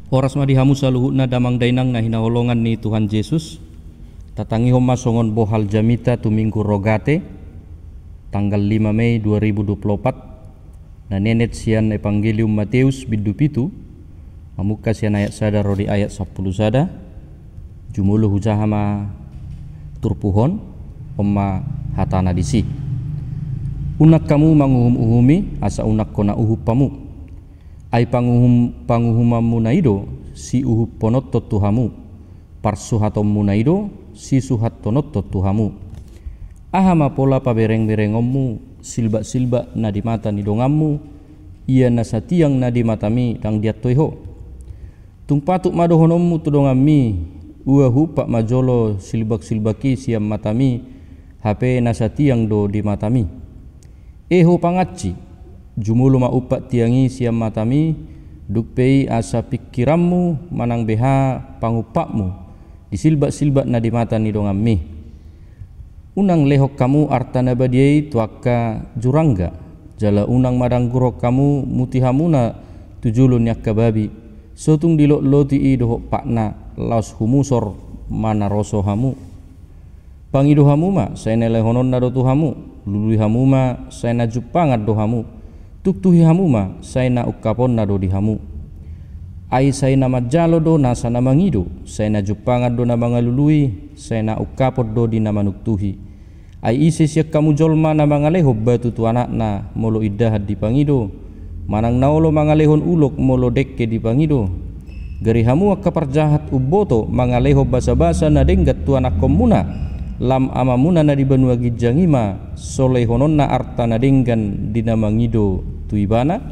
Oras madihamu saluhuna damang dainang na hinaholongan ni Tuhan Yesus. Tatangi homa songon bohal jamita tu minggu rogate tanggal 5 Mei 2024 na nenet sian Evangelium Matius bidu pitu mamuka sian ayat sada rodi ayat 10 sada jumulu hujahama turpuhon oma hatana disi. Unak kamu manguhum-uhumi asa unak kona uhup pamu. Ai panguhumamu naido si uhup ponotto tuhamu. Parsuhatommu naido si suhat tonotto tuhamu. Ahama pola pabereng-berengommu silba-silba na di mata ni dongammu. Ia nasatiang na di matami dang diatoiho. Tungpatuk madohonommu tu dongammi. Uahu pak majolo silbak-silbaki siam matami. HP nasatiang do di matami. Eho pangaci jumulu maupat tiangi siam matami dukpei asa pikirammu manang beha pangupakmu disilbat-silbat na di mata ni dongammi. Unang lehok kamu artana badiai tuaka jurangga jala unang madang gurok kamu mutihamuna tujulun yakka babi sotung dilok loti i dohok pakna laos humusor mana rosohamu. Pangidohamu ma saena lehonon na do tuhamu lului hamu ma saena jupangat do hamu tuktuhi hamu ma saena ukapon na do di hamu ai saena majalo do nasa namangido saena jupangat do na mga lului saena ukapot do di na manuktuhi ai isi siak kamu jolma na mga leho batu tu anak na molo idahat di pangido manang naolo mga lehon ulok molo dekke di pangido gari hamu akaparjahat uboto mga leho basa-basa na denggat tu anak komuna lam amamuna na di banua gijangima soleh honon na arta na denggan dinamangido tuibana.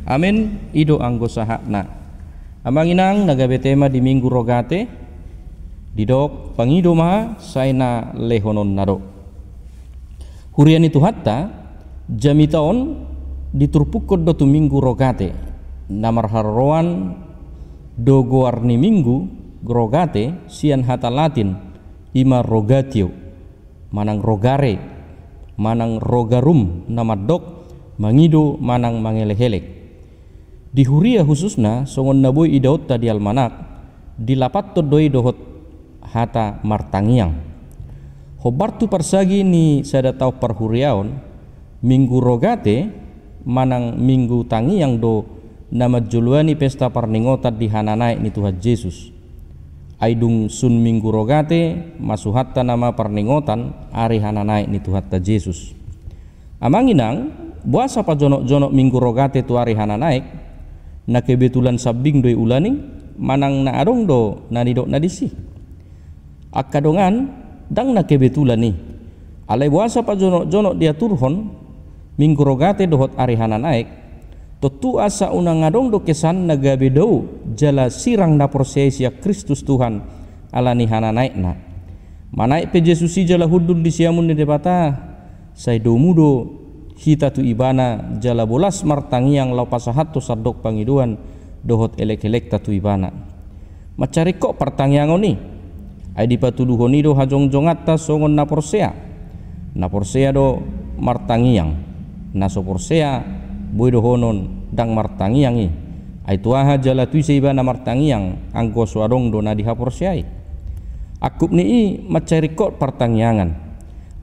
Amin. Ido anggo sahakna amanginang nagabe tema di minggu rogate didok pangido maha saina lehonon nado hurian itu hatta jamitaon diturpukod do tu minggu rogate namar harroan do goarni minggu rogate sian hata latin ima rogatio manang rogare manang rogarum nama dok mangido manang mangelehelek di huria khususna songon naboy idaot tadi almanak dilapat to doi dohot hata martangiang hobartu persagi ni sada tau perhuriaon minggu rogate manang minggu tangiang do nama juluani pesta parningotat di hananai ni Tuhan Yesus. Aidung sun minggu rogate masuhatta nama perningotan ari hananai ni Tuhatta Yesus. Amanginang buasa pa jonok-jonok minggu rogate tu ari hananaik na kebetulan sabing doi ulaning manang na arong do nanidok nadisi. Akadongan dang na kebetulan ni alai buasa pa jonok-jonok dia turhon minggu rogate dohot ari hananaik totu asa unang ngadong do kesan nagabe dau jala sirang na prosesi Kristus Tuhan alani hananaik na manaik pe Yesusi jala hudul di siamun ni debata say do mudo hita tu ibana jala bolas martangiang lau pasahat to sadok pangiduan dohot elek-elek tatu ibana macari kok pertangiang oni ai dipatuduhoni do hajong-jongatta songon na porsea do martangiang na so porsea boy dohonon dang martangiangi ai tuaha jala tuise ibana martangiang anggo suadong do na dihaporsiai akup ni macari kok pertangiangan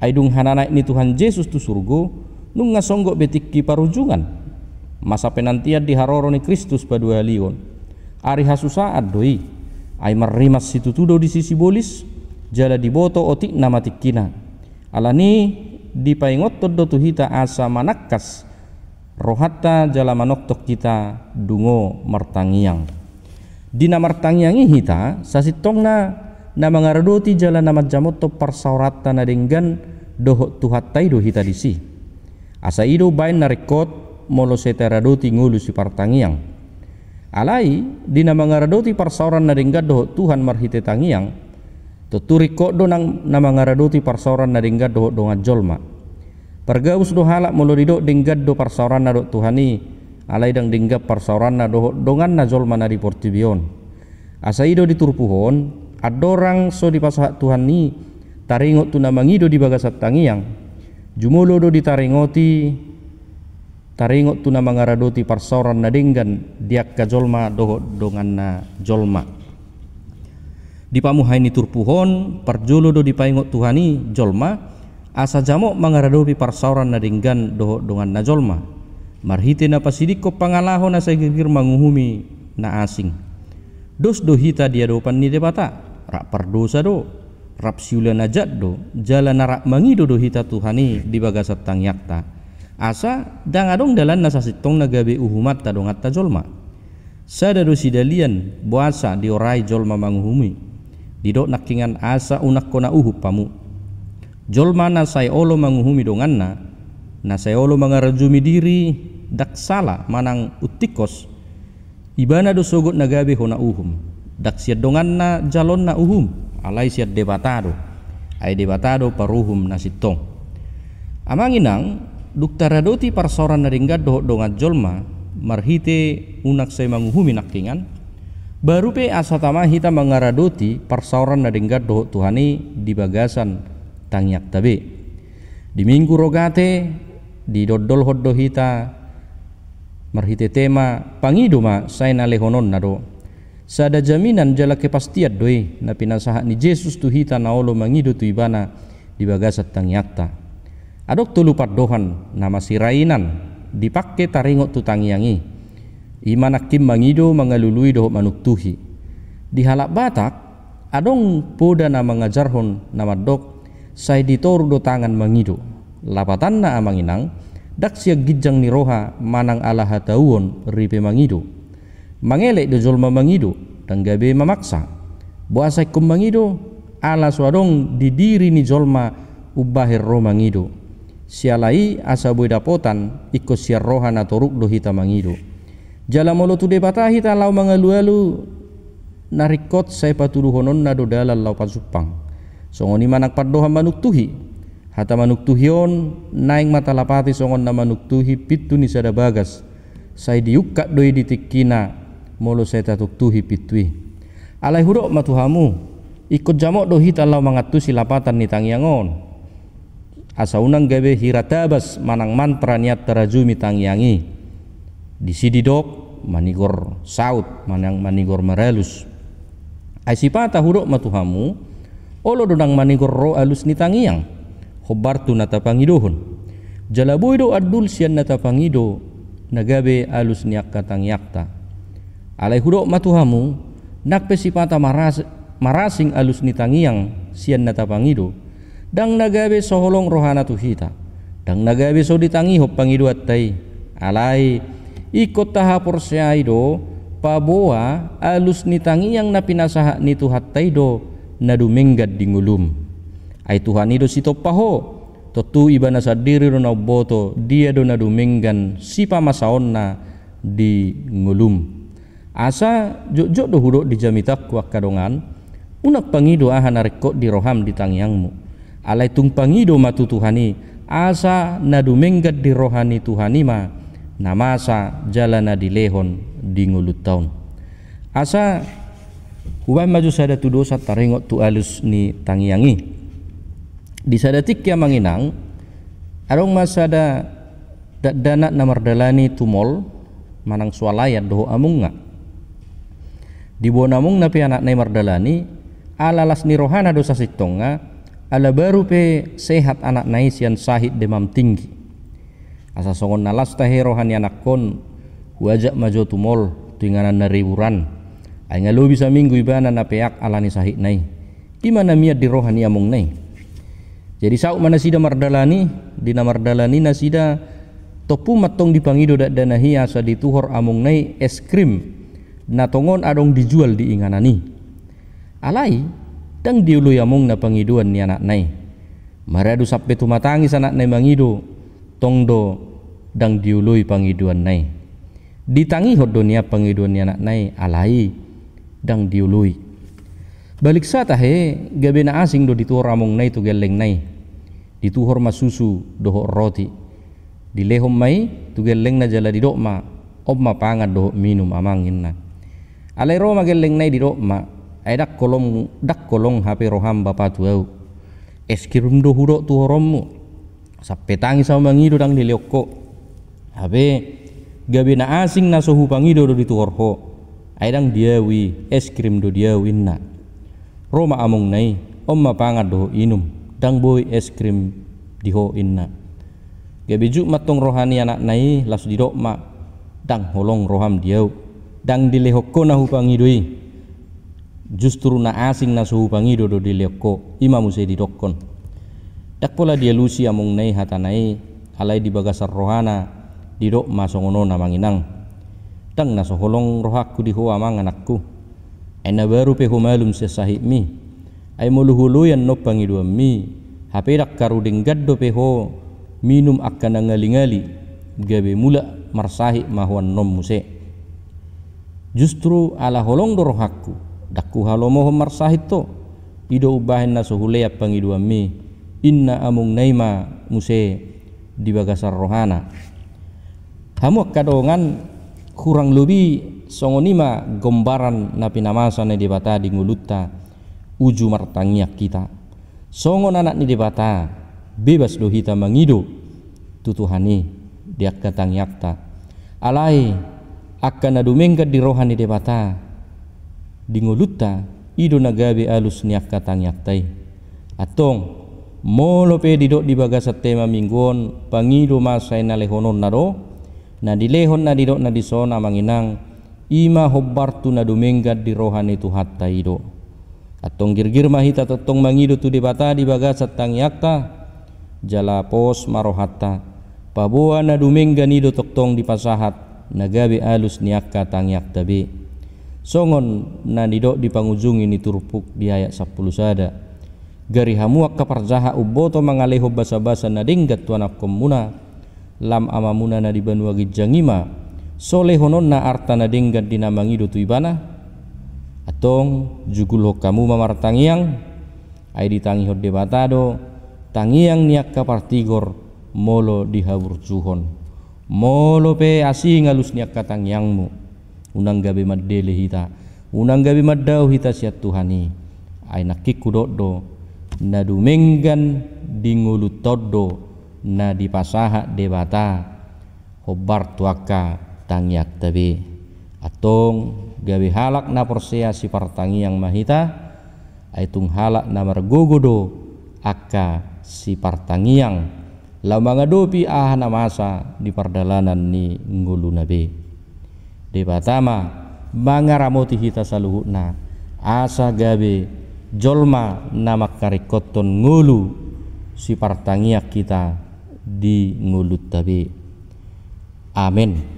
ai dung hananaik ni Tuhan Yesus tu surgo nung ngasonggok betikki parujungan masa penantian diharoro ni Kristus padua lion ari hasusaat doi ai marimas situtudo di sisi bolis jala diboto otik nama tikkina alani dipaingot do tuhita asa manakkas rohatta jala manoktok kita dungo martangiang dina martangiangi hita sasitongna na mangaradoti jala nama jamoto parsaurata na denggan dohot tuhattai do hita disi asa ido bain narekot molo seteradoti ngulu si partangiang alai dina mangaradoti parsauran na denggan dohot Tuhan marhite tangiang tuturikot do nang na mangaradoti parsauran na denggan dohot donga jolma pergaus do halak molo didok denggad do parsauran na do Tuhani alai dang denggap parsauran na do dongan na jolma na di portibion asa ido diturpuhon adorang so di pasahat Tuhani taringot tu namangido di bagasat tangiang jumulo do ditaringoti taringot tu na mangaradoti parsoran na dinggan diak ka jolma doho dongan na jolma. Di pamuhay ni turpuhon parjolo do dipaingot Tuhani jolma asa jamok mangaradoti parsoran na dinggan doho dongan na jolma. Marhite na pasidik ko pangalahon na sa gigir manguhumi na asing. Dos do hita dia dopan ni debata rak pardosa do rap siula najat do jala narak mangido do hita Tuhani di bagasat tang yakta asa dangadong dalan nasa sitong nagabe uhumat tadongat ta jolma sada do sidalian buasa di orai jolma manguhumi didok nakingan asa unak kona uhup pamu jolma na say olo manguhumi donganna na say olo mangarajumi diri dak sala manang utikos ibana do sogot nagabe hona uhum dak siad donganna jalon na uhum alai siad debatado ay debatado paruhum na sitong amanginang duktaradoti parsoran na ringgad doho dongat jolma marhite unak say manguhumi nakingan baru pe asa tama hita mangaradoti parsoran na ringgad doho Tuhani di bagasan tangyak tabe di minggu rogate di dodol hoddo hita marhite tema pangiduma say na lehonon na do sada jaminan jala kepastian doi na pinasaha ni Jesus tu hita na olo mangido tu ibana di bagasat tangyakta adok tulupat dohan nama sirainan dipakke taringot tu tangyangi imanakim mangido mangalului doho manuktuhi di halak batak adong poda na mangajarhon nama dok say ditor do tangan mangido lapatan na amanginang dak siag gijang ni roha manang ala hatauon ripe mangido mangelek do jolma mangido dan gabe memaksa buasa kum mangido ala swadong di diri ni jolma ubahir ro mangido sialai asa boy dapotan ikut siar rohana toruk do hita mangido jala molo tu debata hita lau mangalu-alu narikot say patuluhonon na do dalal lau pasupang songoni manak paddoha manuktuhi hata manuktuhion naing mata lapati songon na manuktuhi pitu ni sada bagas say diukak doi ditikina molo saya tatuktuhi pitui alai hurok matuhamu ikut jamok do hita lau mangatu silapatan ni tangyangon asa unang gabe hiratabas manang mantra niat terajumi tangyangi di sididok manigor saut manang manigor maralus ai sipata hurok matuhamu olo donang manigor ro alus ni tangyang hobartu nata pangidohon jalaboy do adul sian nata pangido nagabe alus niak katang yakta alai hudok matuhamu nak pesipata marasing alus ni tangiang sian nata pangido dang nagabe soholong rohana tu hita dang nagabe so ditangi hop pangido attai alai ikut tahapor syaido paboa alus ni tangiang na pinasaha ni tu hattai do nadu menggad di ngulum ai Tuhan ido sitopaho totu ibana sadiri do na boto dia do nadu menggan sipa masaonna di ngulum asa jok-jok do hudok di jamitak kuak kadongan unak pangido aha narekot di roham di tangyangmu alai tung pangido matu Tuhani asa nadu menggad di rohani Tuhani ma namasa jalana di lehon di ngulut taun asa hubai maju sada tu dosa taringot tu alus ni tangyangi di sadatik ya manginang arong masada danak namardalani tumol manang sualayat doho amunga di bawah namung napi anak nai mardalani alalas ni rohana dosa sitonga ala baru pe sehat anak nai sian sahid demam tinggi asa songon nalas tahe rohani anak kon wajak majo tumol tinganan nariburan ay ngalo bisa minggu ibana na peak alani sahid nai imana miat di rohani amung nai jadi sauk mana sida mardalani dina mardalani nasida topu matong dipangido dak danahi asa dituhor amung nai es krim natongon adong dijual di inganani alai dang diului among na pangiduan ni anak nai maradu sappe tumatangis anak nai mangido tongdo dang diului pangiduan nai ditangi hoddo nia pangiduan ni anak nai alai dang diului balik sa tahe gabe na asing do dituhor among nai tu geleng nai dituhor masusu doho roti dilehom mai tu geleng na jala di dokma omma pangat doho minum amangin na alai ro mageleng nai di dokma ay dak kolong HP roham bapa tuau eskirum do hudok tu horommu sappe tangi sama mangido dang diliokko Habe gabe na asing na sohu pangido do dituorho aidang diawi es krim do diawinna Roma among nai omma pangad do inum dang boy es krim diho inna gabe juk matong rohani anak nai las didok ma dang holong roham diau dang dilehokko na hupangidoi justru na asing na sohu pangido do dilehokko imamu se didokkon dak pola dia lusi among nai hatanai alai di bagasar rohana didok masongono na manginang dang na soholong rohakku di hoa mang anakku ena baru pe humalum sesahib mi ay muluhuluyan no pangiduam mi hape dak karuding gaddo pe ho minum akan ngali-ngali gabe mula marsahi mahuan nom muse justru ala holong do rohakku dakku halomo marsahit to ido ubahin na sohulea pangiduam mi inna amung naima muse di bagasar rohana hamu kadongan kurang lebih songonima gombaran na pinamasa na debata di ngulutta uju martangiak kita songon anak ni debata bebas do hita mangido tutuhani diak katangiakta alai akan adumengga di rohani debata di ngulutta ido nagabe alus niak katangiaktai atong molo pe didok di bagasat tema minggon pangido masai na lehonon nado na dilehon na didok na disona manginang ima hobbartu na dumenggat di rohani tu hatta ido atong girgir mahita totong mangido tu debata di bagasat tangiakta jala pos marohatta paboa na dumengga nido totong di pasahat nagabe alus niakka tangiakta be songon na didok di pangujung ini turpuk di ayat 10 sada gari hamuak kaparjaha uboto mangaleho basa-basa na denggat tuanak komuna lam amamuna na di banua gijangima soleh honon na arta na denggat di namangido tu ibana atong jugul hokamu mamartangiang ay ditangi hod debatado tangiang niak kapartigor molo dihabur cuhon molo pe asing alus niak katangiangmu unang gabe maddele hita unang gabe maddau hita siat tuhani ay nakikku doddo na dumenggan di ngulut toddo na di pasaha debata hobbar tuaka tangiak tabe atong gawe halak na persea si partangiang mahita aitung halak na margogodo akka si partangiang lamangadopi ahana masa di pardalanan ni ngulu nabe debatama mangaramoti hita saluhutna asa gawe jolma na makarikoton ngulu si partangiak kita di ngulut tabe amin.